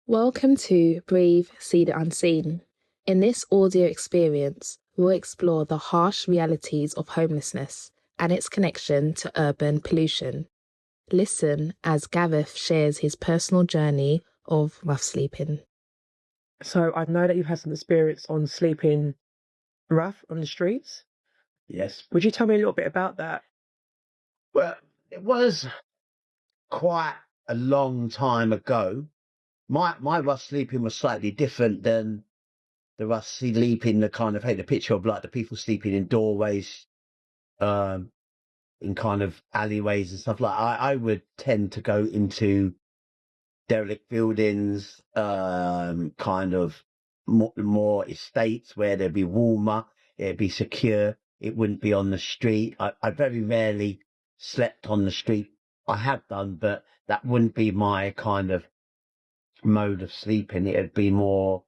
Welcome to Breathe, See the Unseen. In this audio experience, we'll explore the harsh realities of homelessness and its connection to urban pollution. Listen as Gareth shares his personal journey of rough sleeping. So I know that you've had some experience on sleeping rough on the streets. Yes. Would you tell me a little bit about that? Well, it was quite a long time ago. My rough sleeping was slightly different than the rough sleeping, the kind of the picture of like the people sleeping in doorways, in kind of alleyways and stuff like I would tend to go into derelict buildings, kind of more estates where there'd be warmer, it'd be secure, it wouldn't be on the street. I very rarely slept on the street. I have done, but that wouldn't be my kind of mode of sleeping. It'd be more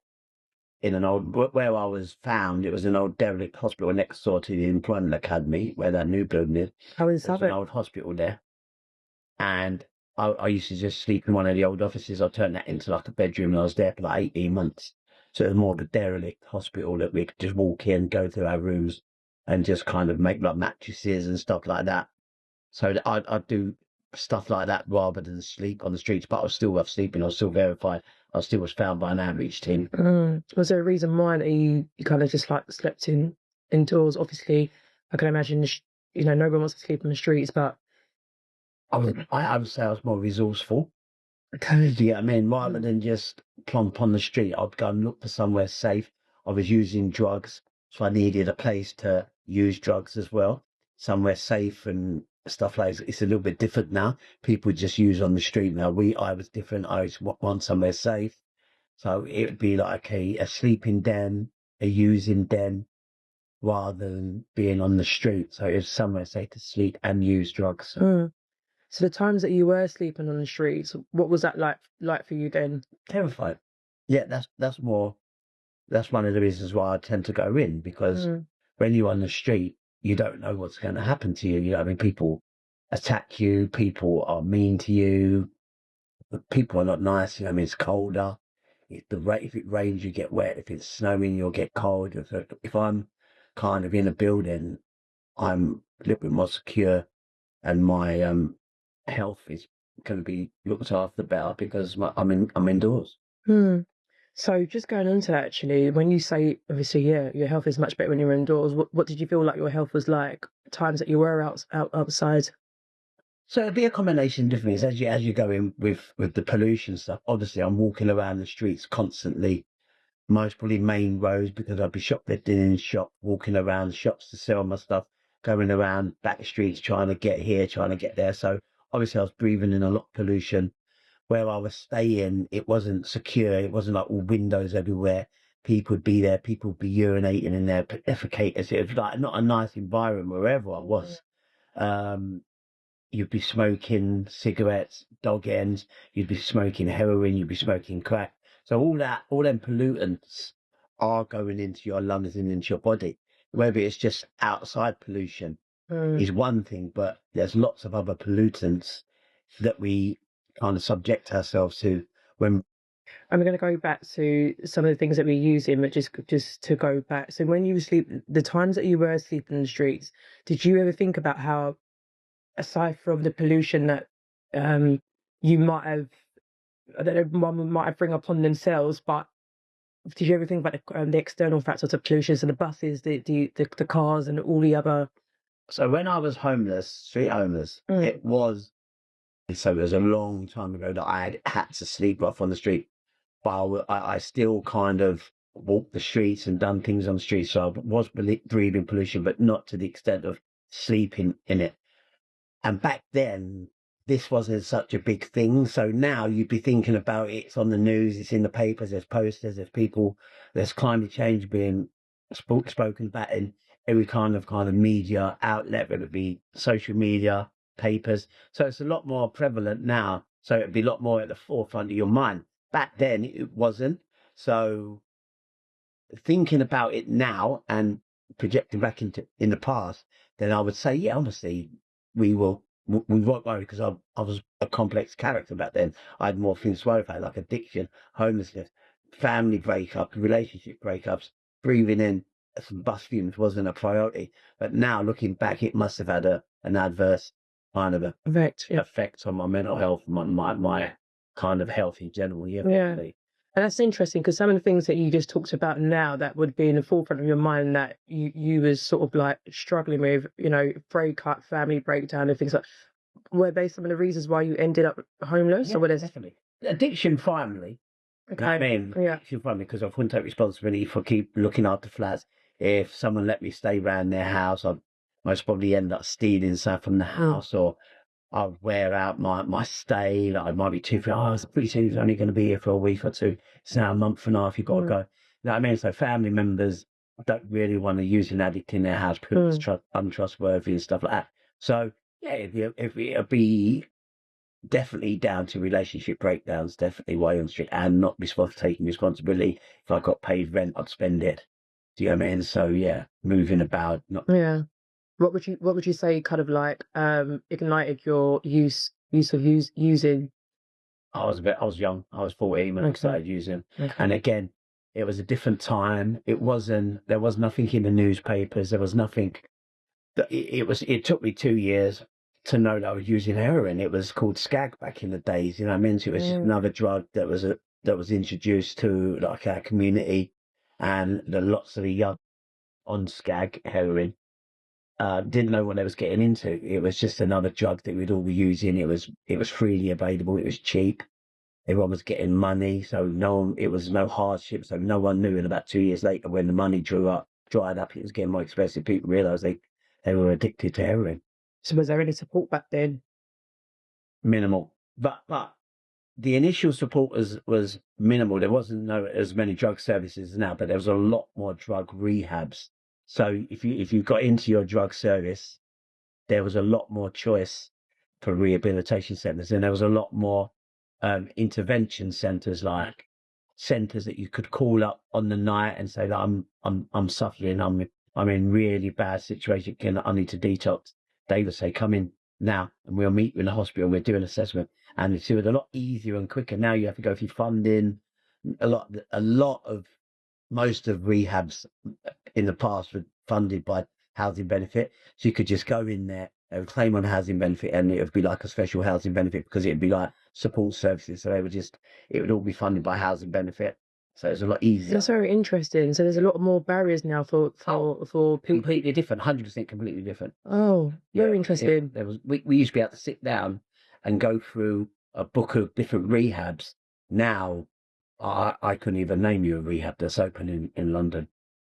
in an old, where I was found, it was an old derelict hospital next door to the Employment Academy, where that new building is. How in There's an Southwark? old hospital there. And I used to just sleep in one of the old offices. I turned that into like a bedroom, and I was there for like 18 months. So it was more of a derelict hospital that we could just walk in, go through our rooms, and just kind of make like mattresses and stuff like that. So I'd do stuff like that rather than sleep on the streets. But I was still rough sleeping. I was still verified. I still was found by an outreach team. Was there a reason why that you kind of just like slept indoors? Obviously, I can imagine, no one wants to sleep on the streets, but I would say I was more resourceful. okay. Do you get what I mean? Rather than just plump on the street, I'd go and look for somewhere safe. I was using drugs, so I needed a place to use drugs as well, somewhere safe and stuff like that. It's a little bit different now. People just use on the street now. I was different. I always want somewhere safe. So it would be like a sleeping den, a using den, rather than being on the street. So it was somewhere safe to sleep and use drugs. So the times that you were sleeping on the streets, what was that like for you then? Terrified. Yeah, that's one of the reasons why I tend to go in, because when you're on the street, you don't know what's going to happen to you. You know what I mean? People attack you. People are mean to you. People are not nice. You know what I mean? It's colder. If it rains, you get wet. If it's snowing, you'll get cold. If I'm kind of in a building, I'm a little bit more secure, and my health is going to be looked after better because I'm indoors. So just going on to that, actually, when you say, obviously, yeah, your health is much better when you're indoors, what did you feel like your health was like times that you were outside? So it'd be a combination of different things as you go in with the pollution stuff. Obviously, I'm walking around the streets constantly, most probably main roads, because I'd be shoplifting in shop, walking around shops to sell my stuff, going around back streets trying to get here, trying to get there. So obviously, I was breathing in a lot of pollution. Where I was staying, it wasn't secure. It wasn't like all windows everywhere. People would be there. People would be urinating in their defecators. It was like not a nice environment wherever I was. You'd be smoking cigarettes, dog ends, you'd be smoking heroin, you'd be smoking crack. So all them pollutants are going into your lungs and into your body. Whether it's just outside pollution is one thing, but there's lots of other pollutants that we kind of subject ourselves to when. I'm going to go back to some of the things that we're using, but just to go back. So when you were the times that you were sleeping in the streets, did you ever think about how, aside from the pollution that you might have, I don't know, one might have bring upon themselves, but did you ever think about the external factors of pollution, so the buses, the cars, and all the other? So when I was homeless, street homeless, it was a long time ago that I had to sleep rough on the street. But I still kind of walked the streets and done things on the streets. So I was breathing pollution, but not to the extent of sleeping in it. And back then, this wasn't such a big thing. So now you'd be thinking about it. It's on the news. It's in the papers. There's posters. There's people. There's climate change being spoken about in every kind of media outlet, whether it be social media, papers. So it's a lot more prevalent now. So it'd be a lot more at the forefront of your mind. Back then, it wasn't. So thinking about it now and projecting back in the past, then I would say, yeah, honestly, we will we weren't worried because I was a complex character back then. I had more things to worry about, like addiction, homelessness, family breakup, relationship breakups. Breathing in some bus fumes wasn't a priority. But now looking back, it must have had an adverse kind of effect on my mental health, my kind of health in general. Yeah, definitely. And that's interesting because some of the things that you just talked about now that would be in the forefront of your mind that you was sort of like struggling with, breakup, family breakdown and things like, were they some of the reasons why you ended up homeless? Yeah, definitely. Addiction, finally. Okay. I mean, addiction, finally, because I wouldn't take responsibility for keep looking after flats. If someone let me stay around their house, I'd most probably end up stealing stuff from the house, or I'd wear out my stay. Like, I might be it's pretty soon he's only going to be here for a week or two. It's now a month and a half, you've got to go. You know what I mean? So family members don't really want to use an addict in their house because it's untrustworthy and stuff like that. So, yeah, if it'd be definitely down to relationship breakdowns, definitely why on street, and not taking responsibility. If I got paid rent, I'd spend it. Do you know what I mean? So, yeah, moving about. What would you say kind of like ignited your use of using? I was young. I was 14 when I started using. And again, it was a different time. There was nothing in the newspapers. There was nothing. It took me 2 years to know that I was using heroin. It was called skag back in the days. You know what I mean? So it was just another drug that was introduced to like our community, and lots of the young on skag heroin didn't know what they was getting into. It was just another drug that we'd all be using. It was freely available. It was cheap. Everyone was getting money, so it was no hardship. So no one knew. And about 2 years later, when the money dried up, it was getting more expensive. People realised they were addicted to heroin. So was there any support back then? Minimal, but the initial support was minimal. There wasn't as many drug services now, but there was a lot more drug rehabs. So if you got into your drug service, there was a lot more choice for rehabilitation centres, and there was a lot more intervention centres, like centres that you could call up on the night and say that I'm suffering, I'm in really bad situation, I need to detox. They would say, come in now and we'll meet you in the hospital and we'll do an assessment. And it's a lot easier and quicker. Now you have to go through funding. Most of rehabs in the past were funded by housing benefit. So you could just go in there, they would claim on housing benefit, and it would be like a special housing benefit because it'd be like support services. So it would all be funded by housing benefit. So it's a lot easier. That's very interesting. So there's a lot more barriers now for people. Completely different, 100% completely different. Oh, very interesting. We used to be able to sit down and go through a book of different rehabs. Now, I couldn't even name you a rehab that's open in London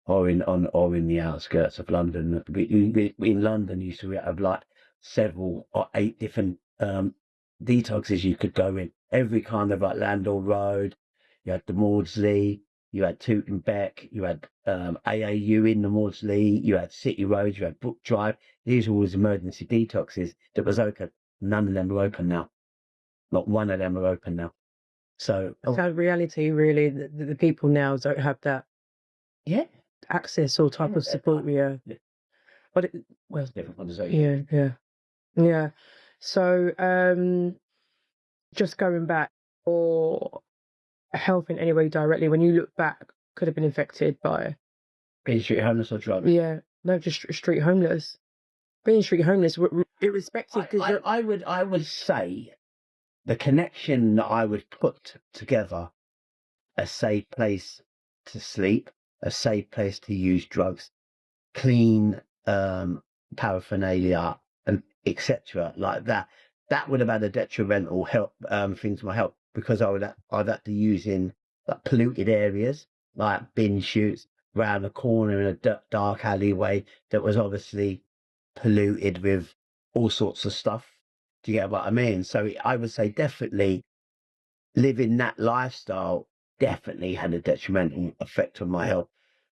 or in the outskirts of London. In London, you used to have like 7 or 8 different detoxes you could go in. Every kind of like Landor Road. You had the Maudsley, you had Tooting Beck, you had AAU in the Maudsley, you had City Road, you had Brook Drive. These were always emergency detoxes that was open. None of them are open now. Not one of them are open now. So that reality, really, the people now don't have that access or type of support. But it's different. Yeah. So just going back, or health in any way directly, when you look back, could have been affected by being street homeless or drugs? Yeah, no, just street homeless. Being street homeless, irrespective. I would say the connection that I would put together: a safe place to sleep, a safe place to use drugs, clean paraphernalia, and etc. like that. That would have had a detrimental thing to my health, because I'd have to use in like polluted areas, like bin chutes round the corner in a dark alleyway that was obviously polluted with all sorts of stuff. Do you get what I mean? So I would say definitely living that lifestyle definitely had a detrimental effect on my health,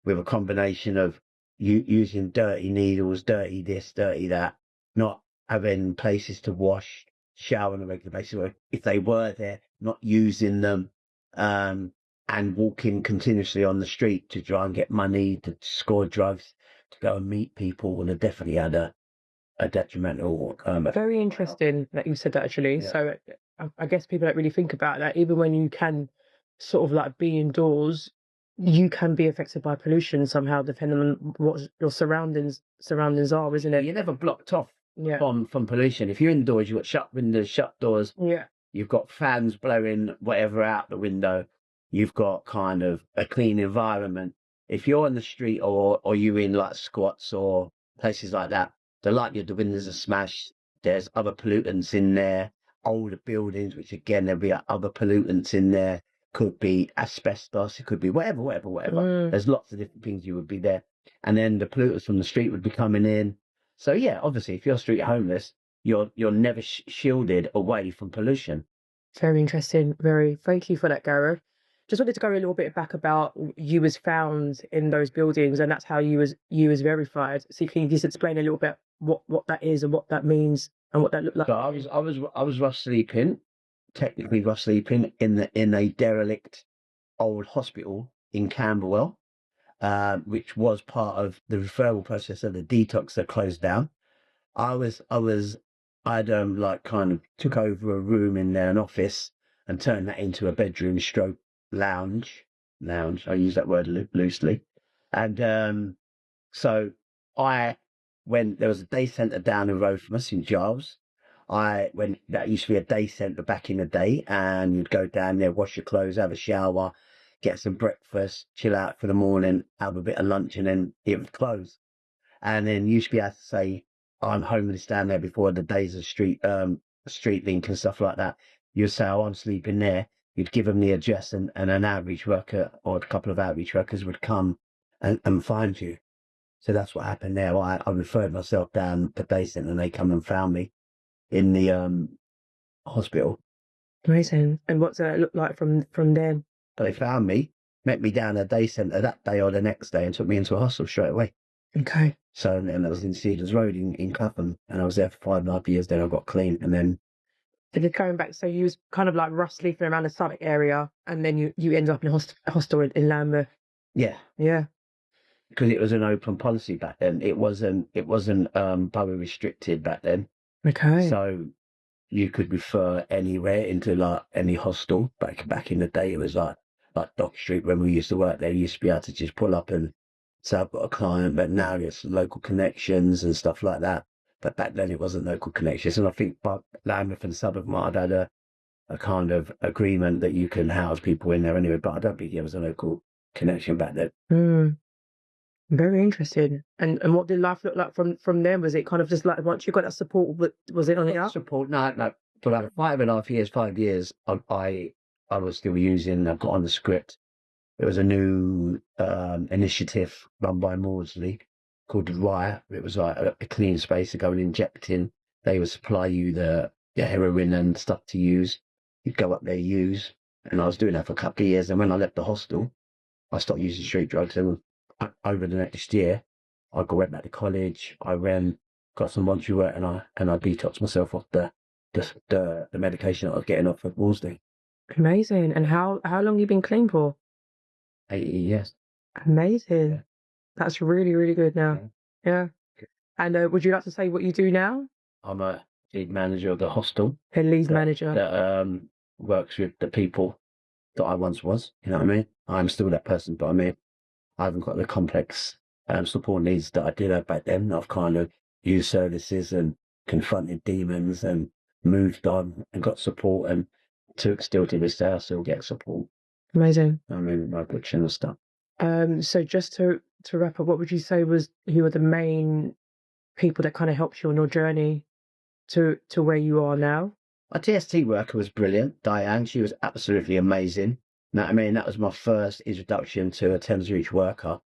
with a combination of using dirty needles, dirty this, dirty that, not having places to wash, shower on a regular basis, or if they were there, not using them, and walking continuously on the street to try and get money, to score drugs, to go and meet people, would have definitely had a a detrimental. Very interesting that you said that, actually. Yeah. So I guess people don't really think about that. Even when you can sort of like be indoors, you can be affected by pollution somehow, depending on what your surroundings are, isn't it? You're never blocked off Yeah. from pollution. If you're indoors, you've got shut windows, shut doors. Yeah. You've got fans blowing whatever out the window. You've got kind of a clean environment. If you're on the street or you're in like squats or places like that, the likelihood the windows are smashed. There's other pollutants in there. Older buildings, which again there'll be other pollutants in there. Could be asbestos. It could be whatever. There's lots of different things you would be there, and then the pollutants from the street would be coming in. So yeah, obviously, if you're street homeless, you're never shielded away from pollution. Very interesting. Very. Thank you for that, Gareth. Just wanted to go a little bit back about you was found in those buildings, and that's how you was verified. So can you just explain a little bit what that is and what that means and what that looked like? So I was rough sleeping, technically rough sleeping in a derelict old hospital in Camberwell, which was part of the referral process of the detox that closed down. I'd like kind of took over a room in there, an office, and turned that into a bedroom stroke lounge. I use that word loosely. And so when there was a day centre down the road from us in Giles, when that used to be a day centre back in the day, and you'd go down there, wash your clothes, have a shower, get some breakfast, chill out for the morning, have a bit of lunch, and then it would close. And then you used to be able to say, I'm homeless down there before the days of street link and stuff like that. You'd say, oh, I'm sleeping there. You'd give them the address, and an outreach worker or a couple of outreach workers would come and find you. So that's what happened there. I referred myself down to day centre, and they come and found me in the hospital. Amazing. And what's that look like from them? They found me, met me down at day centre that day or the next day, and took me into a hospital straight away. Okay. So then I was in Cedars Road in Clapham, and I was there for 5.5 years. Then I got clean, and then. So you're going back, so you was kind of like rough sleeping around the Southwark area, and then you ended up in a hostel in Lambeth. Yeah. Yeah. Because it was an open policy back then. It wasn't borough restricted back then. Okay. So you could refer anywhere into like any hostel. Back in the day, it was like Dock Street when we used to work there. You used to be able to just pull up and say I've got a client, but now it's local connections and stuff like that. But back then it wasn't local connections, and I think Lambeth and Southwark might have had a kind of agreement that you can house people in there anyway. But I don't think there was a local connection back then. Very interesting. And what did life look like from them? Was it kind of just like once you got that support, was it on the up? Support? No. For like 5 years, I was still using. I got on the script. It was a new initiative run by Maudsley called the Riot. It was like a clean space to go and inject in. They would supply you the heroin and stuff to use. You'd go up there, use. And I was doing that for a couple of years. And when I left the hostel, I stopped using street drugs. And over the next year, I went back to college. I got some voluntary work, and I detoxed myself off the medication that I was getting off at Wolseley. Amazing. And how long you been clean for? 8 years. Amazing. Yeah. That's really, really good now. Yeah. And would you like to say what you do now? I'm a lead manager of the hostel. A lead manager. That works with the people that I once was. You know what I mean? I'm still that person, but I haven't got the complex support needs that I did have back then. I've kind of used services and confronted demons and moved on and got support, and still to this day I still get support. Amazing. I mean, my addiction and stuff. So just to wrap up, what would you say who are the main people that kind of helped you on your journey to where you are now? My TST worker was brilliant, Diane. She was absolutely amazing. You know what I mean? That was my first introduction to a Thames Reach worker.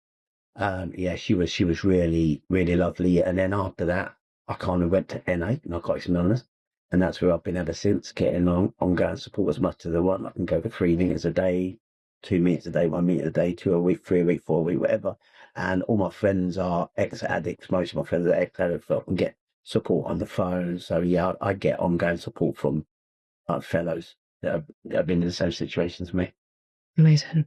She was really, really lovely. And then after that, I kind of went to NA, Narcotics Anonymous, and that's where I've been ever since, getting ongoing support as much as I want. I can go for 3 meetings a day, 2 meetings a day, 1 meeting a day, 2 a week, 3 a week, 4 a week, whatever. And all my friends are ex-addicts. Most of my friends are ex-addicts, so I can get support on the phone. So yeah, I get ongoing support from fellows that have been in the same situation as me. Amazing.